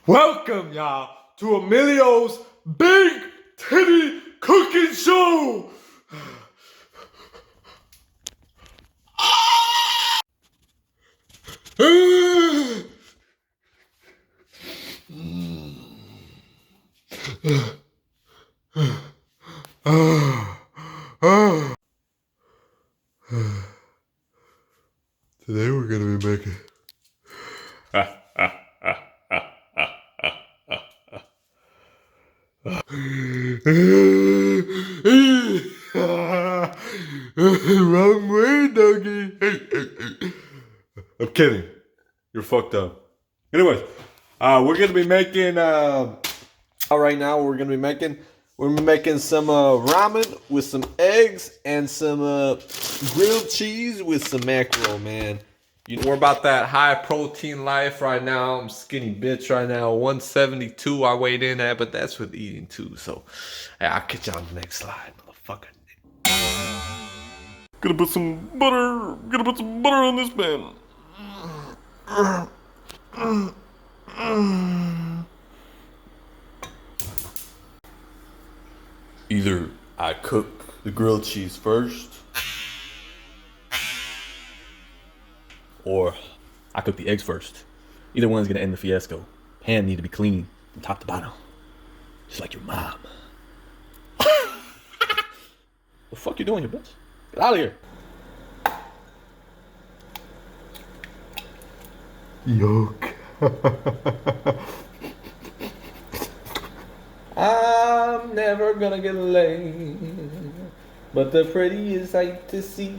Welcome, y'all, to Emilio's Big Titty Cooking Show. Today we're gonna be making wrong way, doggy. I'm kidding. You're fucked up. Anyways, we're gonna be making. Right now, we're gonna be making some ramen with some eggs and some grilled cheese with some mackerel, man. You know, we're about that high protein life right now. I'm skinny bitch right now. 172 I weighed in at, but that's with eating too. So, hey, I'll catch you on the next slide, motherfucker. Gonna put some butter. Gonna put some butter on this pan. Either I cook the grilled cheese first, or I cook the eggs first. Either one's gonna end the fiasco. Pan need to be clean from top to bottom, just like your mom. The fuck you doing here, bitch? Get out of here. Yoke. I'm never gonna get laid, but the prettiest sight to see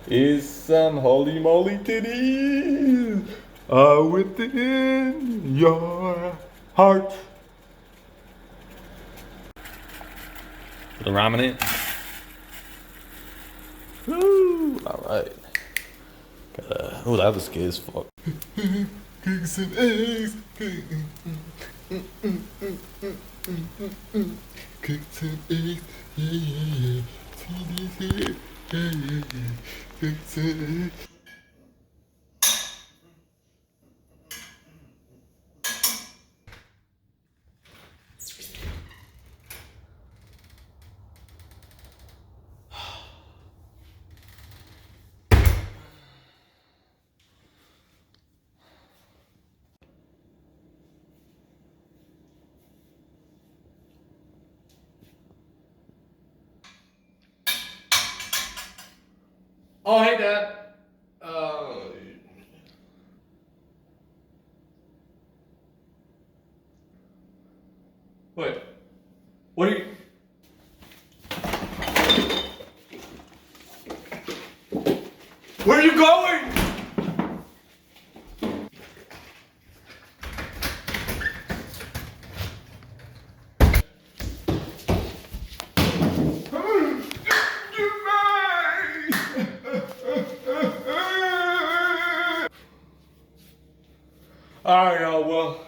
is some holy moly titties within your heart. Put the ramen in. Woo! Alright. Oh, that was good as fuck. Cook some eggs. Cook some eggs. Yeah. TDC. Yeah. Cook some eggs. Oh, hey, Dad. Wait. What are you? Where are you going? Alright, y'all, well,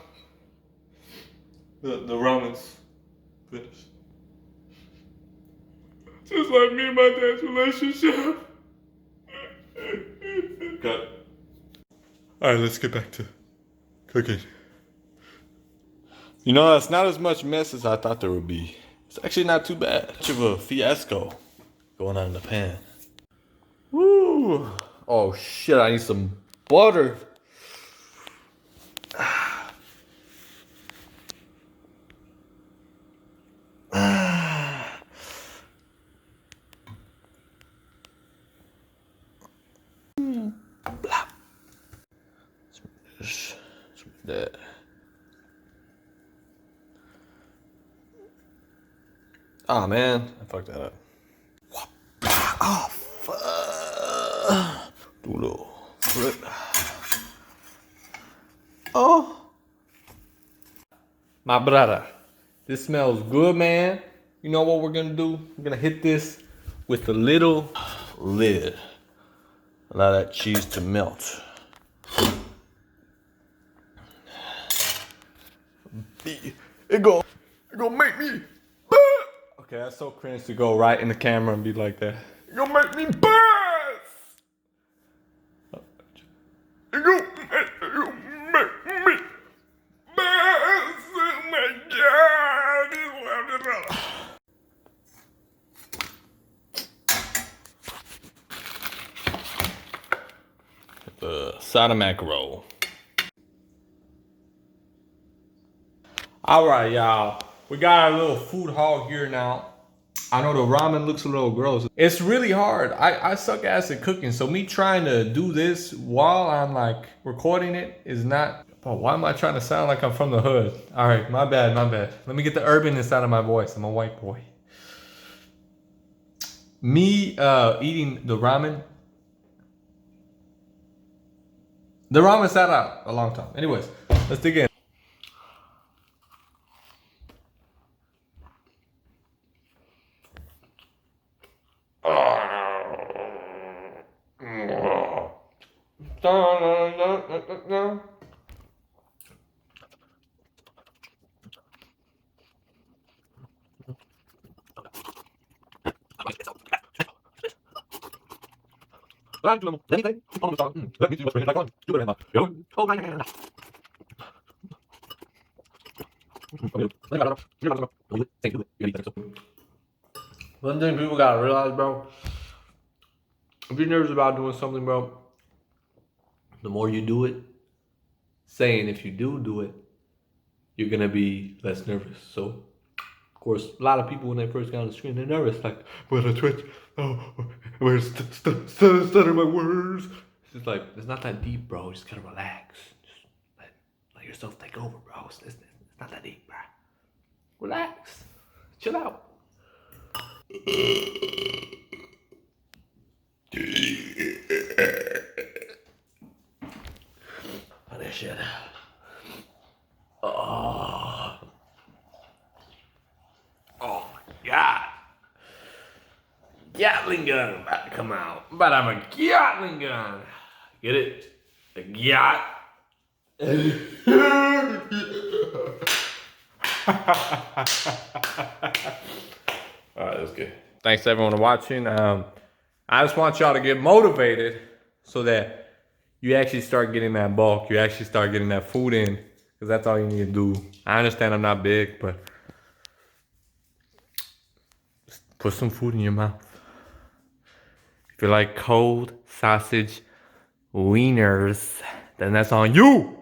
the ramen's finished. Just like me and my dad's relationship. Got. Alright, let's get back to cooking. You know, it's not as much mess as I thought there would be. It's actually not too bad. Much of a fiasco going on in the pan. Woo! Oh shit, I need some butter. Blah. That. Oh man, I fucked that up. Oh fuck. Do a little flip. Oh. My brother, this smells good, man. You know what we're gonna do? We're gonna hit this with a little lid. Allow that cheese to melt. It gonna make me. Okay, that's so cringe to go right in the camera and be like that. It gonna make me buzz. It gonna make me buzz. side of mackerel. All right, y'all. We got our little food haul here now. I know the ramen looks a little gross. It's really hard. I suck ass at cooking, so me trying to do this while I'm like recording it is not. Oh, why am I trying to sound like I'm from the hood? All right, my bad, my bad. Let me get the urbanness out of my voice. I'm a white boy. Me eating the ramen. The ramen sat out a long time. Anyways, let's dig in. One thing people gotta realize, bro, if you're nervous about doing something, bro, the more you do it, saying if you do it, you're gonna be less nervous. So, of course, a lot of people when they first get on the screen, they're nervous, like, will I twitch? Oh, where's stutter my words? It's just like, it's not that deep, bro. Just gotta relax. Just let yourself take over, bro. It's not that deep, bro. Relax. Chill out. Oh, that shit. Oh. Oh my God. Gyattling gun about to come out. But I'm a Gyattling gun. Get it? A gyat. Alright, that's good. Thanks to everyone for watching. I just want y'all to get motivated so that you actually start getting that bulk. You actually start getting that food in. Because that's all you need to do. I understand I'm not big, but just put some food in your mouth. If you like cold sausage wieners, then that's on you.